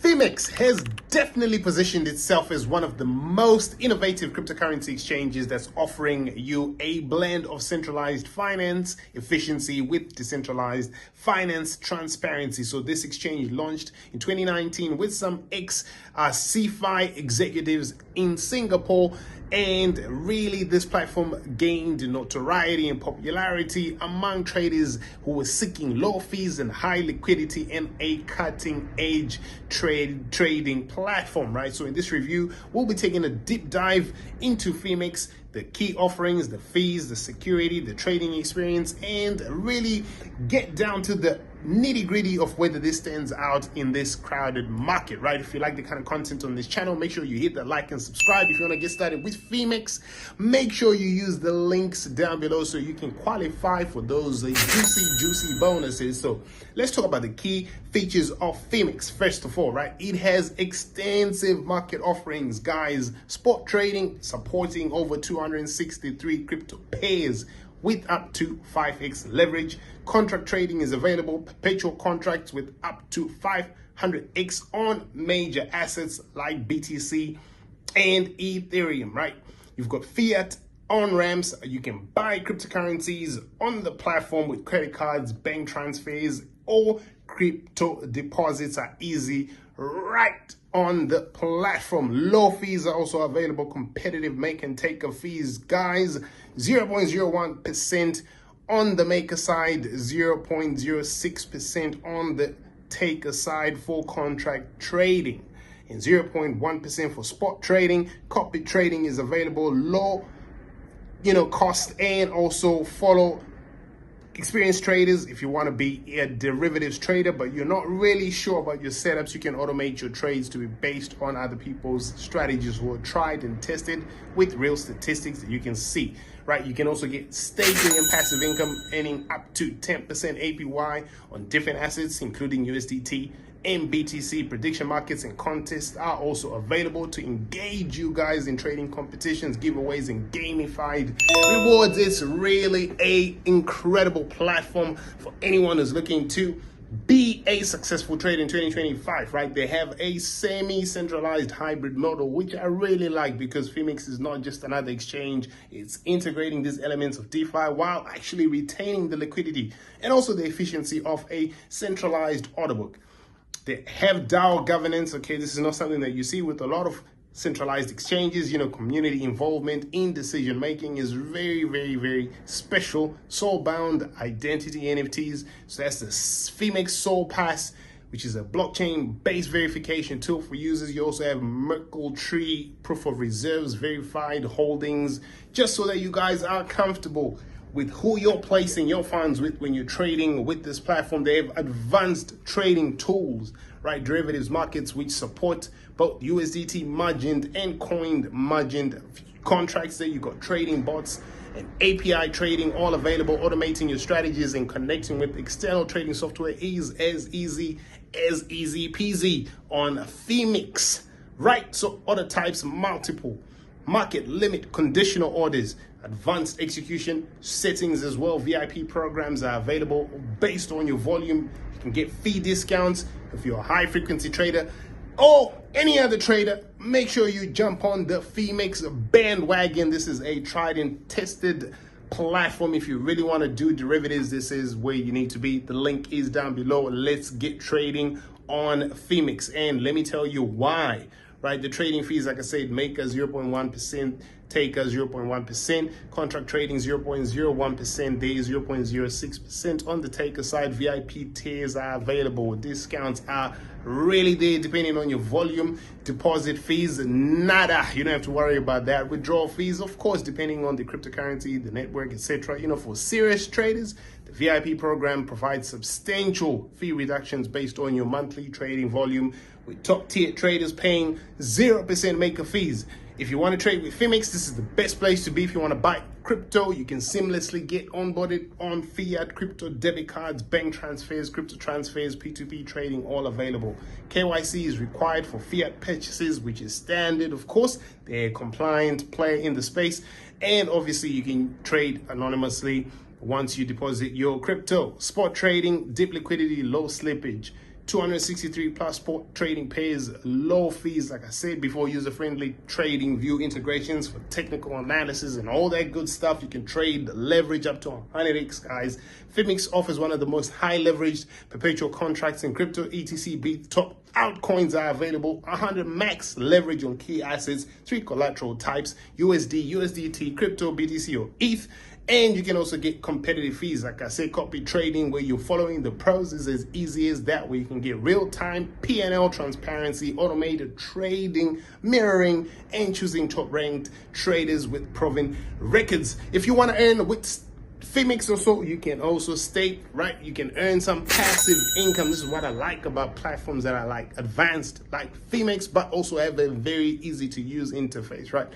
Phemex has definitely positioned itself as one of the most innovative cryptocurrency exchanges that's offering you a blend of centralized finance efficiency with decentralized finance transparency. So this exchange launched in 2019 with some ex-CFI executives in Singapore, and really this platform gained notoriety and popularity among traders who were seeking low fees and high liquidity and a cutting-edge trading platform, right? So in this review, we'll be taking a deep dive into Phemex, the key offerings, the fees, the security, the trading experience, and really get down to the nitty-gritty of whether this stands out in this crowded market, right? If you like the kind of content on this channel, make sure you hit that like and subscribe. If you want to get started with Phemex, make sure you use the links down below so you can qualify for those juicy bonuses. So let's talk about the key features of Phemex. First of all, right, it has extensive market offerings, guys. Spot trading supporting over 263 crypto pairs with up to 5x leverage. Contract trading is available, perpetual contracts with up to 500x on major assets like BTC and Ethereum, right? You've got fiat on-ramps. You can buy cryptocurrencies on the platform with credit cards, bank transfers, or crypto deposits are easy right on the platform. Low fees are also available. Competitive make and take of fees, guys. 0.01% on the maker side, 0.06% on the taker side for contract trading, and 0.1% for spot trading. Cockpit trading is available, low cost, and also follow experienced traders. If you want to be a derivatives trader but you're not really sure about your setups, you can automate your trades to be based on other people's strategies who are tried and tested with real statistics that you can see, right? You can also get staking and passive income, earning up to 10% APY on different assets including USDT and BTC. Prediction markets and contests are also available to engage you guys in trading competitions, giveaways, and gamified rewards. It's really a incredible platform for anyone who's looking to be a successful trader in 2025, right? They have a semi-centralized hybrid model, which I really like, because Phemex is not just another exchange. It's integrating these elements of DeFi while actually retaining the liquidity and also the efficiency of a centralized order book. They have DAO governance. Okay, this is not something that you see with a lot of centralized exchanges. Community involvement in decision making is very, very, very special. Soul-bound identity NFTs. So that's the Phemex Soul Pass, which is a blockchain-based verification tool for users. You also have Merkle Tree proof of reserves, verified holdings, just so that you guys are comfortable with who you're placing your funds with when you're trading with this platform. They have advanced trading tools, right? Derivatives markets which support both USDT margined and coined margined contracts. There you got trading bots and API trading, all available. Automating your strategies and connecting with external trading software is as easy peasy on Phemex, right? So order types, multiple market limit, conditional orders, advanced execution settings as well. VIP programs are available based on your volume. You can get fee discounts if you're a high frequency trader or any other trader. Make sure you jump on the Phemex bandwagon. This is a tried and tested platform. If you really want to do derivatives, this is where you need to be. The link is down below. Let's get trading on Phemex, and let me tell you why. Right, the trading fees, like I said, maker 0.1%, taker 0.1%, contract trading 0.01%, day 0.06%. On the taker side, VIP tiers are available. Discounts are really there depending on your volume. Deposit fees, nada. You don't have to worry about that. Withdrawal fees, of course, depending on the cryptocurrency, the network, etc. For serious traders, the VIP program provides substantial fee reductions based on your monthly trading volume, with top tier traders paying 0% maker fees. If you want to trade with Phemex, this is the best place to be. If you want to buy crypto, you can seamlessly get onboarded on fiat, crypto debit cards, bank transfers, crypto transfers, P2P trading, all available. KYC is required for fiat purchases, which is standard. Of course, they're a compliant player in the space. And obviously, you can trade anonymously once you deposit your crypto. Spot trading, deep liquidity, low slippage. 263 plus spot trading pays low fees, like I said before, user-friendly trading view integrations for technical analysis and all that good stuff. You can trade leverage up to 100x, guys. Phemex offers one of the most high leveraged perpetual contracts in crypto. ETC beat top altcoins are available. 100 max leverage on key assets, 3 collateral types: USD, USDT, crypto, BTC or ETH. And you can also get competitive fees. Like I said, copy trading, where you're following the process as easy as that, where you can get real-time P&L transparency, automated trading, mirroring, and choosing top-ranked traders with proven records. If you want to earn with Phemex or so, you can also stake, right? You can earn some passive income. This is what I like about platforms that are like advanced, like Phemex, but also have a very easy to use interface, right?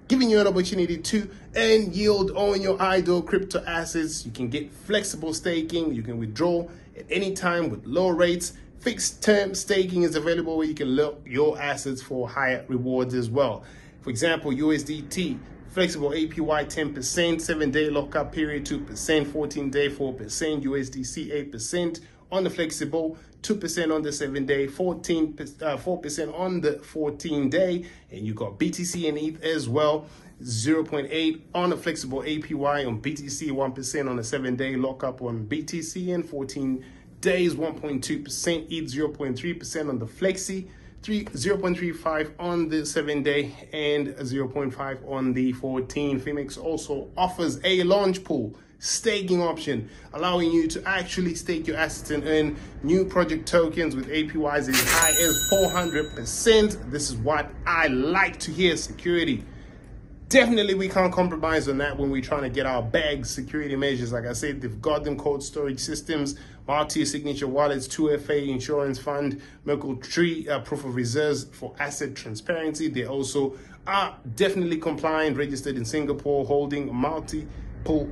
Giving you an opportunity to earn yield on your idle crypto assets. You can get flexible staking. You can withdraw at any time with low rates. Fixed term staking is available, where you can lock your assets for higher rewards as well. For example, USDT, flexible APY 10%, 7-day lockup period 2%, 14-day 4%, USDC 8% on the flexible, 2% on the 7-day, 4% on the 14-day, and you got BTC and ETH as well. 0.8 on a flexible APY on BTC, 1% on a 7-day lockup on BTC, and 14 days 1.2%, ETH 0.3% on the flexi, 0.35 on the 7-day, and 0.5 on the 14. Phemex also offers a launch pool staking option, allowing you to actually stake your assets and earn new project tokens with APYs as high as 400%. This is what I like to hear. Security. Definitely, we can't compromise on that when we're trying to get our bags. Security measures, like I said, they've got them: cold storage systems, multi-signature wallets, 2FA insurance fund, Merkle Tree, proof of reserves for asset transparency. They also are definitely compliant, registered in Singapore, holding multiple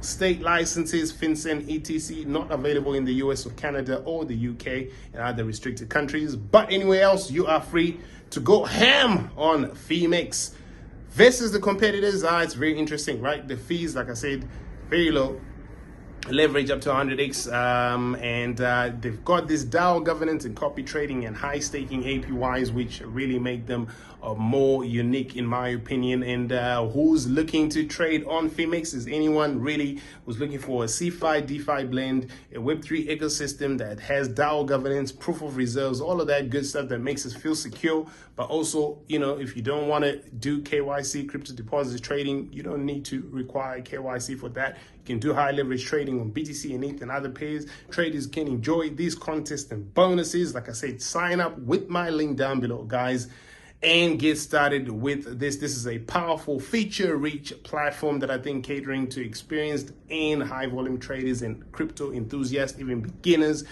state licenses, FinCEN, etc. Not available in the US or Canada or the UK and other restricted countries. But anywhere else, you are free to go ham on Phemex. Versus the competitors, it's very interesting, right? The fees, like I said, very low. Leverage up to 100x, and they've got this DAO governance and copy trading and high staking APYs, which really make them more unique in my opinion. And who's looking to trade on Phemex is anyone really who's looking for a CeFi DeFi blend, a Web3 ecosystem that has DAO governance, proof of reserves, all of that good stuff that makes us feel secure. But also, you know, if you don't want to do KYC, crypto deposits trading, you don't need to require KYC for that. You can do high leverage trading on BTC and ETH and other pairs. Traders can enjoy these contests and bonuses. Like I said, sign up with my link down below, guys, and get started with this. This is a powerful, feature-rich platform that I think catering to experienced and high-volume traders and crypto enthusiasts, even beginners,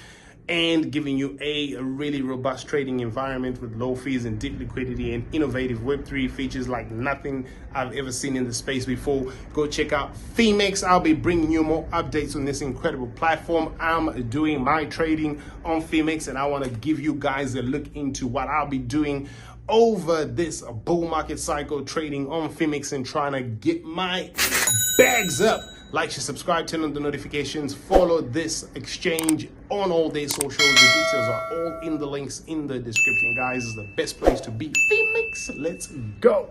and giving you a really robust trading environment with low fees and deep liquidity and innovative Web3 features like nothing I've ever seen in the space before. Go check out Phemex. I'll be bringing you more updates on this incredible platform. I'm doing my trading on Phemex, and I want to give you guys a look into what I'll be doing over this bull market cycle, trading on Phemex and trying to get my bags up. Like, share, subscribe, turn on the notifications, follow this exchange on all their socials. The details are all in the links in the description, guys. It's the best place to be. Phemex, let's go.